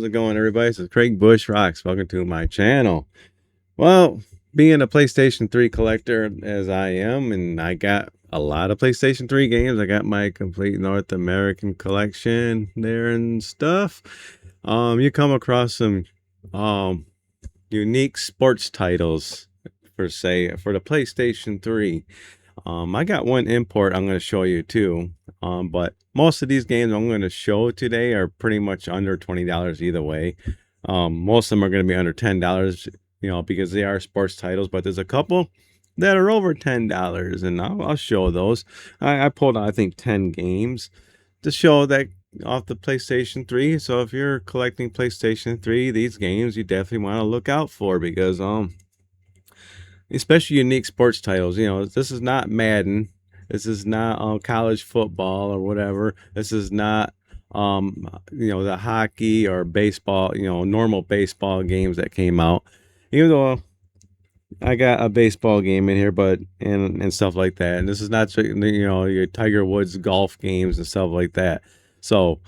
it going, everybody? This is Craig Bush Rocks. Welcome to my channel. Well, being a PlayStation 3 collector as I am, and I got a lot of PlayStation 3 games. I got my complete North American collection there and stuff. You come across some unique sports titles for the PlayStation 3. I got one import I'm going to show you too. But most of these games I'm going to show today are pretty much under $20 either way. Most of them are going to be under $10, because they are sports titles, but there's a couple that are over $10, and I'll show those. I pulled out, I think, 10 games to show that off the PlayStation 3. So if you're collecting PlayStation 3, these games you definitely want to look out for, because especially unique sports titles. This is not Madden. This is not college football or whatever. This is not the hockey or baseball, normal baseball games that came out. Even though I got a baseball game in here, but and stuff like that. And this is not your Tiger Woods golf games and stuff like that. So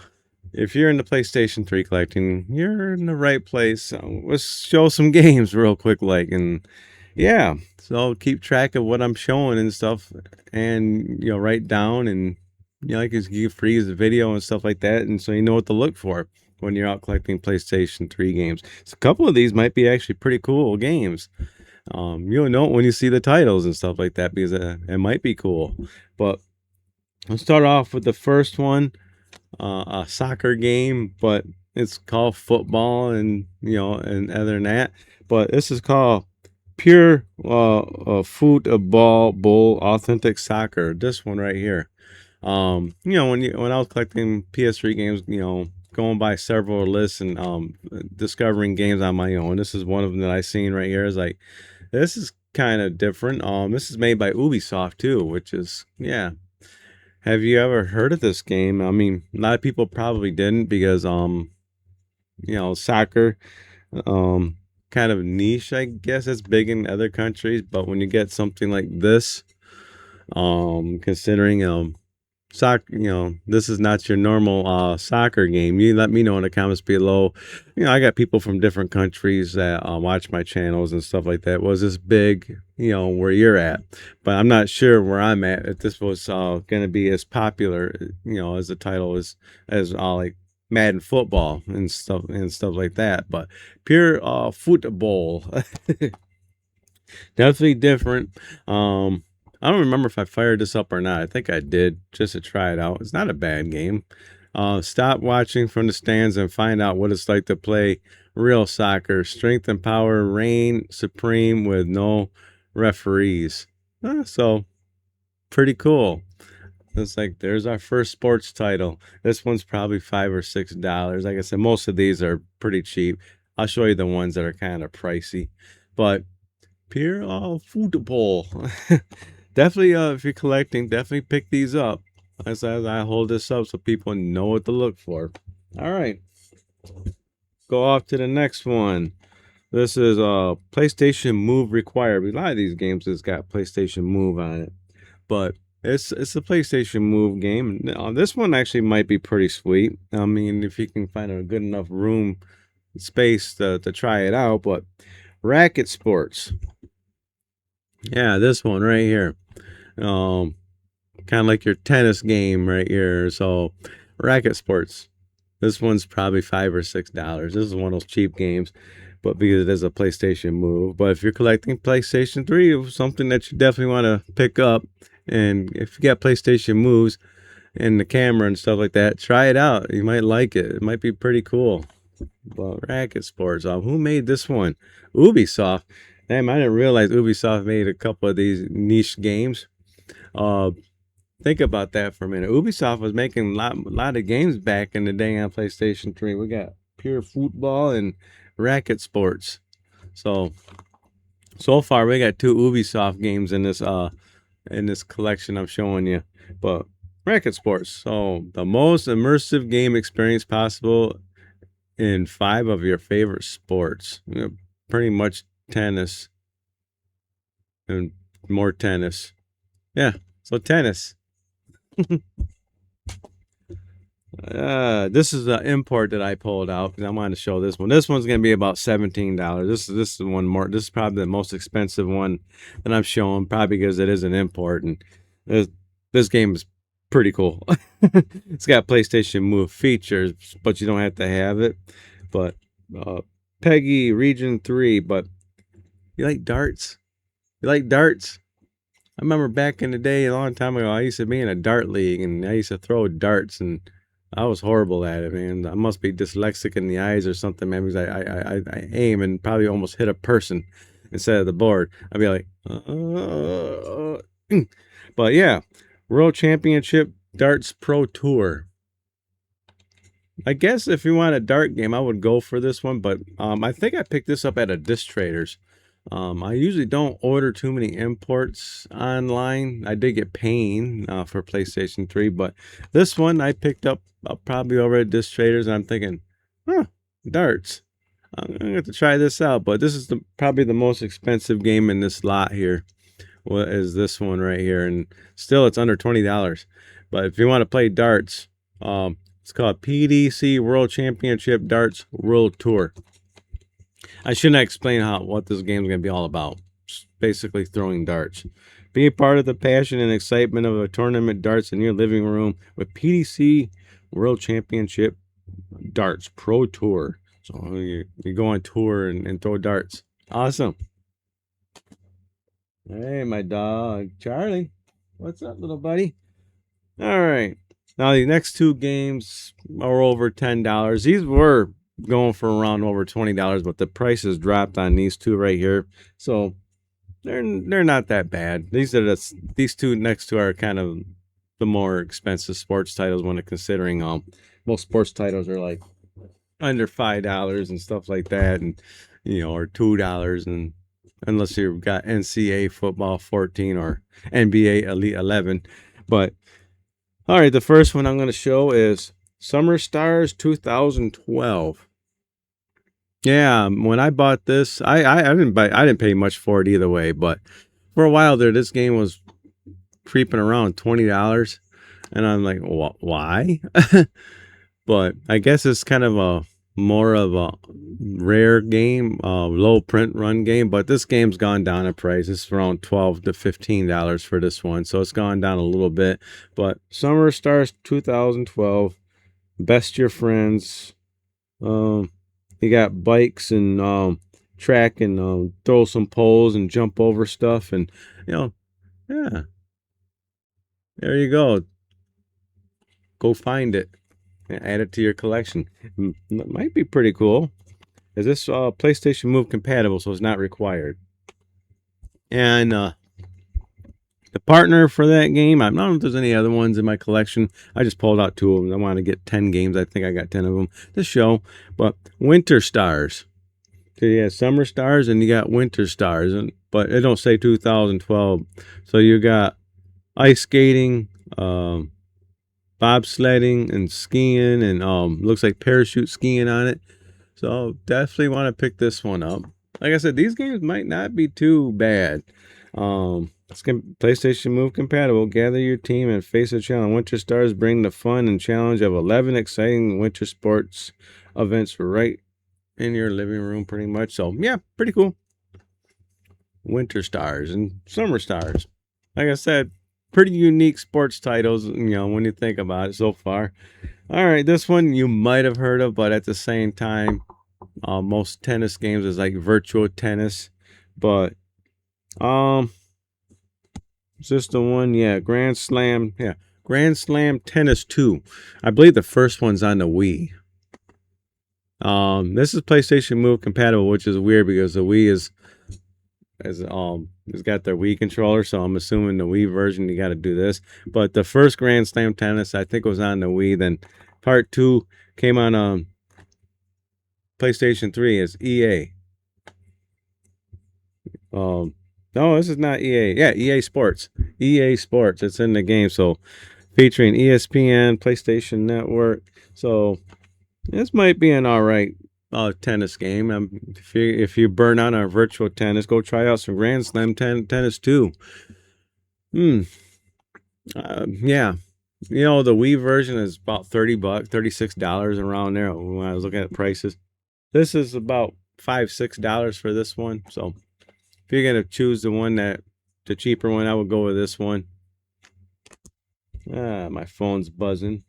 if you're into PlayStation 3 collecting, you're in the right place. So let's show some games real quick, and yeah, so keep track of what I'm showing and stuff, and write down, and you can freeze the video and stuff like that, and so you know what to look for when you're out collecting PlayStation 3 games. So a couple of these might be actually pretty cool games. You'll know it when you see the titles and stuff like that, because it might be cool. But let's start off with the first one, a soccer game, but it's called football, and and other than that, but this is called Pure Football Bowl Authentic Soccer. This one right here. When I was collecting PS3 games, going by several lists and discovering games on my own, this is one of them that I seen right here. Is like, this is kind of different. This is made by Ubisoft too, which is, yeah. Have you ever heard of this game? I mean, a lot of people probably didn't, because soccer, kind of niche, I guess. It's big in other countries, but when you get something like this, considering soccer, this is not your normal soccer game. You let me know in the comments below. I got people from different countries that watch my channels and stuff like that. Was this big, where you're at? But I'm not sure where I'm at, if this was going to be as popular, as the title is, as like Madden football and stuff like that. But Pure Football, definitely different. I don't remember if I fired this up or not. I think I did, just to try it out. It's not a bad game. Stop watching from the stands and find out what it's like to play real soccer. Strength and power reign supreme with no referees. So pretty cool. It's like, there's our first sports title. This one's probably $5 or $6. Like I said, most of these are pretty cheap. I'll show you the ones that are kind of pricey. But Pure Football. Definitely, if you're collecting, definitely pick these up. As I hold this up so people know what to look for. All right. Go off to the next one. This is PlayStation Move required. A lot of these games has got PlayStation Move on it, but it's a PlayStation Move game. Now, this one actually might be pretty sweet. I mean, if you can find a good enough room space to try it out. But Racket Sports. Yeah, this one right here. Kind of like your tennis game right here. So Racket Sports. This one's probably $5 or $6. This is one of those cheap games, but because it is a PlayStation Move. But if you're collecting PlayStation 3, it's something that you definitely want to pick up. And if you got PlayStation Moves and the camera and stuff like that, try it out. You might like it. It might be pretty cool. Well, Racket Sports. Who made this one? Ubisoft. Damn, I didn't realize Ubisoft made a couple of these niche games. Think about that for a minute. Ubisoft was making a lot of games back in the day on PlayStation 3. We got Pure Football and Racket Sports. So far we got 2 Ubisoft games in this collection I'm showing you. But Racket Sports. So the most immersive game experience possible in 5 of your favorite sports. Pretty much tennis and more tennis. Yeah, so tennis. This is the import that I pulled out because I wanted to show this one. This one's gonna be about $17. This is one more. This is probably the most expensive one that I'm showing, probably because it is an import, and this, this game is pretty cool. It's got PlayStation Move features, but you don't have to have it. But Peggy Region 3. But you like darts? You like darts? I remember back in the day, a long time ago, I used to be in a dart league, and I used to throw darts, and I was horrible at it, man. I must be dyslexic in the eyes or something, man, because I aim and probably almost hit a person instead of the board. I'd be like, but yeah, World Championship Darts Pro Tour. I guess if you want a dart game, I would go for this one, but I think I picked this up at a Disc Traders. I usually don't order too many imports online. I did get Pain for PlayStation 3, but this one I picked up probably over at Disc Traders, and I'm thinking, huh, darts. I'm going to have to try this out, but this is probably the most expensive game in this lot here. What is this one right here? And still, it's under $20. But if you want to play darts, it's called PDC World Championship Darts World Tour. I shouldn't explain what this game is going to be all about. Just basically throwing darts. Be a part of the passion and excitement of a tournament darts in your living room with PDC World Championship Darts Pro Tour. So you go on tour and throw darts. Awesome. Hey, my dog, Charlie. What's up, little buddy? All right. Now, the next two games are over $10. These were going for around over $20, but the prices dropped on these two right here. So they're not that bad. These two next two are kind of the more expensive sports titles when considering most sports titles are like under $5 and stuff like that, and or $2, and unless you've got NCAA football 14 or NBA Elite 11. But all right, the first one I'm going to show is Summer Stars 2012. Yeah, when I bought this, I didn't pay much for it either way, but for a while there, this game was creeping around $20, and I'm like, why? But I guess it's kind of more of a rare game, low print run game, but this game's gone down in price. It's around $12 to $15 for this one, so it's gone down a little bit. But Summer Stars 2012, best your friends. You got bikes and track and throw some poles and jump over stuff, and yeah, there you go. Go find it and add it to your collection. It might be pretty cool. Is this PlayStation Move compatible, so it's not required. And the partner for that game, I don't know if there's any other ones in my collection. I just pulled out two of them. I want to get 10 games. I think I got 10 of them to show. But Winter Stars. So you got Summer Stars and you got Winter Stars. But it don't say 2012. So you got ice skating, bobsledding, and skiing, and looks like parachute skiing on it. So definitely want to pick this one up. Like I said, these games might not be too bad. It's PlayStation Move compatible. Gather your team and face a challenge. Winter Stars bring the fun and challenge of 11 exciting winter sports events right in your living room, pretty much. So yeah, pretty cool. Winter Stars and Summer Stars. Like I said, pretty unique sports titles, when you think about it so far. All right, this one you might have heard of, but at the same time, most tennis games is like virtual tennis. But is this the one? Yeah, Grand Slam. Yeah, Grand Slam Tennis 2. I believe the first one's on the Wii. This is PlayStation Move compatible, which is weird because the Wii has got their Wii controller, so I'm assuming the Wii version you got to do this. But the first Grand Slam Tennis I think was on the Wii. Then Part 2 came on PlayStation 3 as EA. No, this is not EA. Yeah, EA Sports. EA Sports. It's in the game. So featuring ESPN, PlayStation Network. So this might be an all right tennis game. If you burn out on virtual tennis, go try out some Grand Slam tennis too. Yeah. You know, the Wii version is about 30 bucks, $36 around there when I was looking at prices. This is about $5, $6 for this one. So if you're gonna choose the cheaper one, I would go with this one. My phone's buzzing.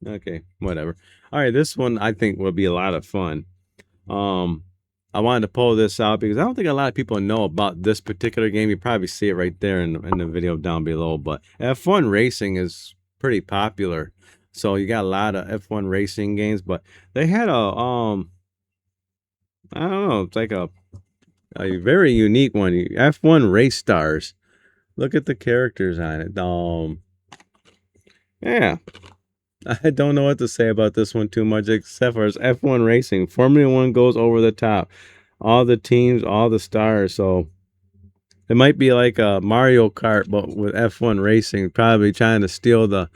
Okay, whatever. All right, this one I think will be a lot of fun. Um, I wanted to pull this out because I don't think a lot of people know about this particular game. You probably see it right there in the video down below. But F1 racing is pretty popular, so you got a lot of F1 racing games. But they had I don't know, it's like a very unique one. F1 Race Stars. Look at the characters on it. Yeah. I don't know what to say about this one too much, except for it's F1 racing. Formula One goes over the top. All the teams, all the stars. So it might be like a Mario Kart, but with F1 racing, probably trying to steal the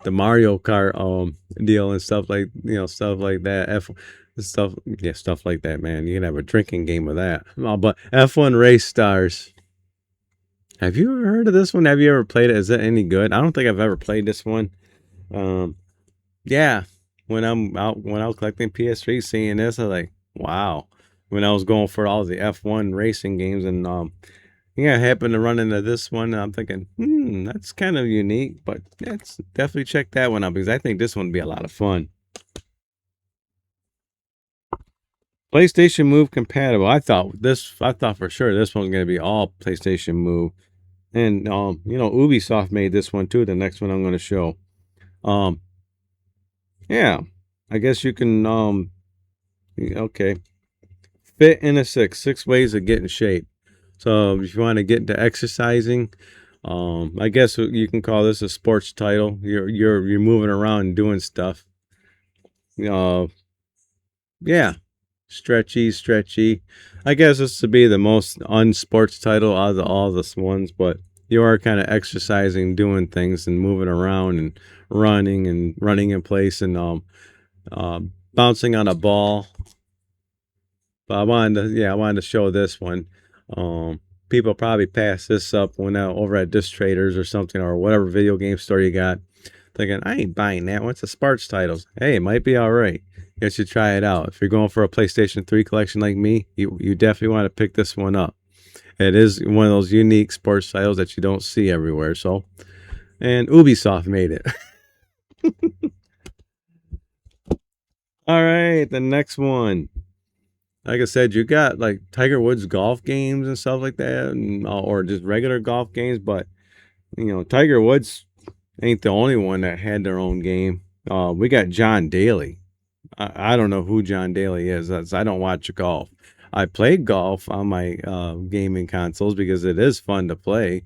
Mario Kart deal and stuff like stuff like that. Stuff like that, man. You can have a drinking game with that. But F1 Race Stars. Have you ever heard of this one? Have you ever played it? Is it any good? I don't think I've ever played this one. Um, Yeah, when I was collecting PS3, seeing this, I was like, wow. When I was going for all the F1 racing games, and yeah, I happened to run into this one, and I'm thinking, that's kind of unique, but let's definitely check that one out because I think this one would be a lot of fun. PlayStation Move compatible. I thought for sure this one's gonna be all PlayStation Move, and Ubisoft made this one too. The next one I'm gonna show. Um, yeah, I guess you can okay. Fit in a six ways to get in shape. So if you want to get into exercising, I guess you can call this a sports title. You're moving around and doing stuff. Uh, yeah, stretchy. I guess this would be the most unsports title out of all the ones, but you are kind of exercising, doing things, and moving around and running in place and bouncing on a ball. But I wanted to show this one. People probably pass this up when over at Disc Traders or something or whatever video game store you got, thinking I ain't buying that one. It's a Sparks titles. Hey, it might be all right. You should try it out. If you're going for a PlayStation 3 collection like me, you definitely want to pick this one up. It is one of those unique sports titles that you don't see everywhere. So, and Ubisoft made it. All right, the next one. Like I said, you got like Tiger Woods golf games and stuff like that, or just regular golf games. But Tiger Woods ain't the only one that had their own game. We got John Daly. I don't know who John Daly is. I don't watch golf. I played golf on my gaming consoles because it is fun to play.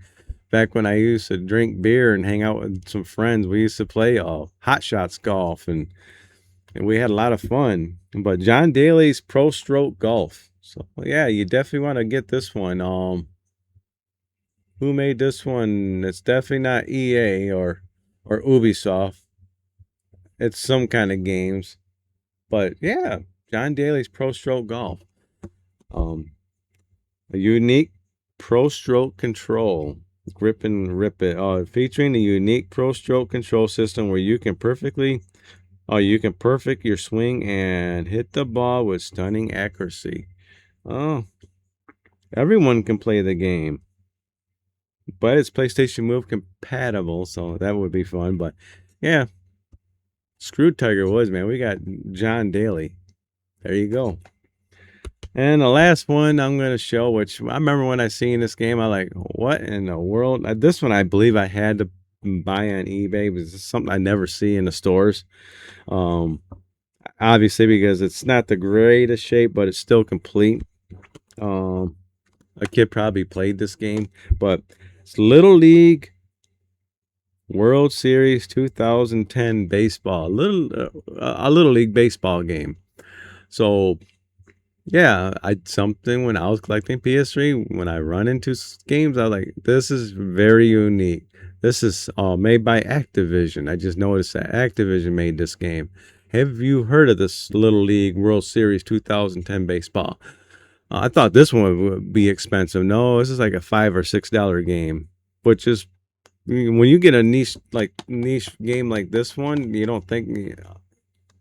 Back when I used to drink beer and hang out with some friends, we used to play Hot Shots golf and we had a lot of fun. But John Daly's Pro Stroke Golf. So yeah, you definitely want to get this one. Who made this one? It's definitely not EA or Ubisoft. It's some kind of games. But yeah, John Daly's Pro Stroke Golf. A unique Pro Stroke control. Grip and rip it. Featuring a unique Pro Stroke control system where you can perfect your swing and hit the ball with stunning accuracy. Oh, everyone can play the game, but it's PlayStation Move compatible, so that would be fun. But yeah, screw Tiger Woods, man. We got John Daly. There you go. And the last one I'm going to show, which I remember when I seen this game, I like, what in the world? This one I believe I had to buy on eBay because it's something I never see in the stores. Obviously because it's not the greatest shape, but it's still complete. A kid probably played this game, but it's Little League World Series 2010 baseball, a Little League baseball game. So yeah, something when I was collecting PS3, when I run into games, I was like, this is very unique. This is made by Activision. I just noticed that Activision made this game. Have you heard of this Little League World Series 2010 baseball? I thought this one would be expensive. No, this is like a $5 or $6 game, which is when you get a niche game like this one, you don't think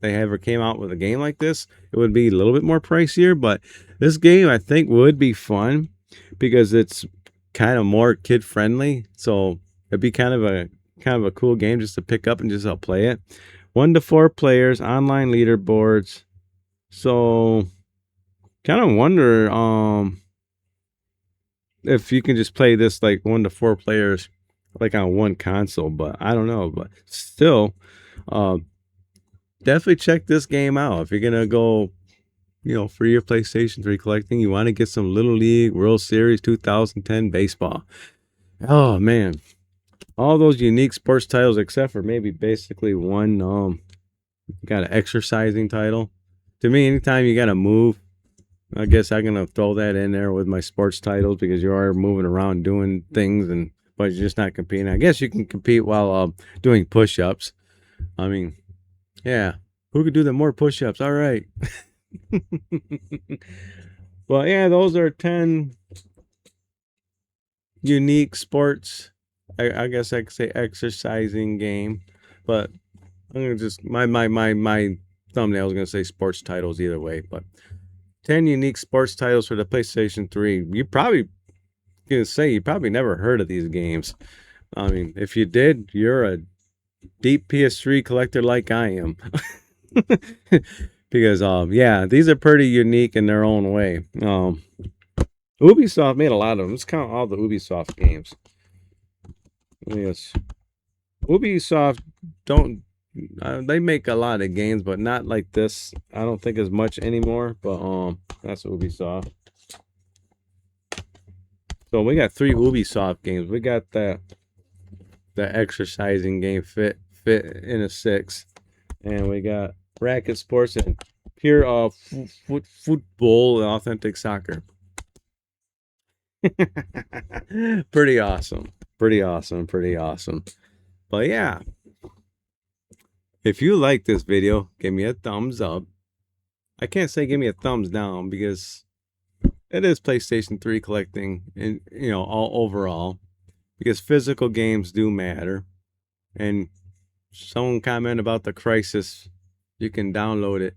they ever came out with a game like this, it would be a little bit more pricier. But this game, I think, would be fun because it's kind of more kid friendly. So it'd be kind of a cool game just to pick up and just play it. 1 to 4 players, online leaderboards. So kind of wonder if you can just play this like 1 to 4 players like on one console, but I don't know. But still, definitely check this game out if you're gonna go, for your PlayStation 3 collecting. You want to get some Little League World Series 2010 baseball. Oh man, all those unique sports titles except for maybe basically one. Got an exercising title. To me, anytime you gotta move, I guess I'm gonna throw that in there with my sports titles because you are moving around doing things, but you're just not competing. I guess you can compete while doing push-ups. I mean, yeah, who could do the more push-ups? All right. Well, yeah, those are 10 unique sports. I guess I could say exercising game, but I'm gonna just my thumbnail is gonna say sports titles either way. But 10 unique sports titles for the PlayStation 3. You probably never heard of these games. I mean, if you did, you're a deep PS3 collector like I am. Because yeah, these are pretty unique in their own way. Ubisoft made a lot of them. Let's count all the Ubisoft games. Yes. Ubisoft don't they make a lot of games, but not like this. I don't think as much anymore. But that's Ubisoft. So we got 3 Ubisoft games. We got the exercising game fit in a 6, and we got Racket Sports and Pure Football and Authentic Soccer. Pretty awesome. Pretty awesome. But yeah, if you like this video, give me a thumbs up. I can't say give me a thumbs down because it is PlayStation 3 collecting, and all overall, because physical games do matter. And someone commented about the Crysis. You can download it.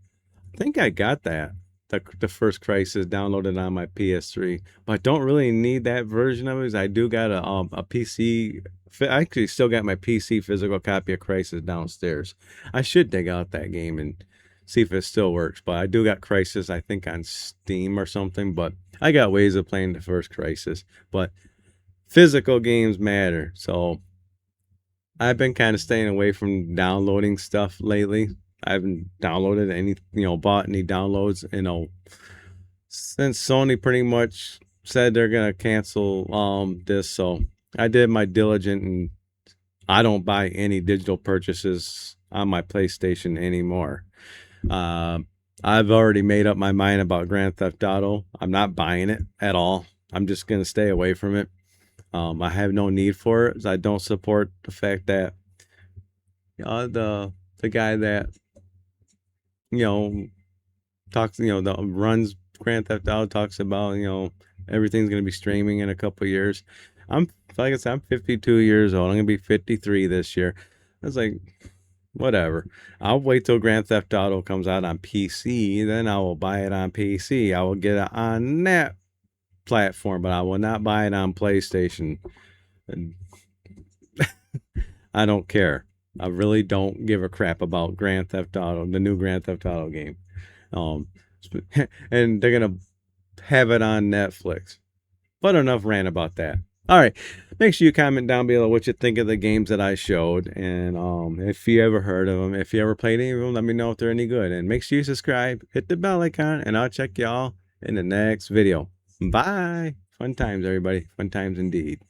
I think I got that. The first Crysis downloaded on my PS3, but I don't really need that version of it. Because I do got a PC. I actually still got my PC physical copy of Crysis downstairs. I should dig out that game and see if it still works. But I do got Crysis, I think, on Steam or something. But I got ways of playing the first Crysis. But physical games matter. So I've been kind of staying away from downloading stuff lately. I haven't downloaded any, bought any downloads, since Sony pretty much said they're gonna cancel this. So I did my diligent, and I don't buy any digital purchases on my PlayStation anymore. I've already made up my mind about Grand Theft Auto. I'm not buying it at all. I'm just gonna stay away from it. I have no need for it. I don't support the fact that the guy that talks, that runs Grand Theft Auto talks about, everything's going to be streaming in a couple years. Like I said, I'm 52 years old. I'm going to be 53 this year. I was like, whatever. I'll wait till Grand Theft Auto comes out on PC. Then I will buy it on PC. I will get it on that platform, but I will not buy it on PlayStation. And I don't care. I really don't give a crap about Grand Theft Auto, the new Grand Theft Auto game. And they're going to have it on Netflix. But enough rant about that. All right. Make sure you comment down below what you think of the games that I showed. And if you ever heard of them, if you ever played any of them, let me know if they're any good. And make sure you subscribe, hit the bell icon, and I'll check y'all in the next video. Bye. Fun times, everybody. Fun times indeed.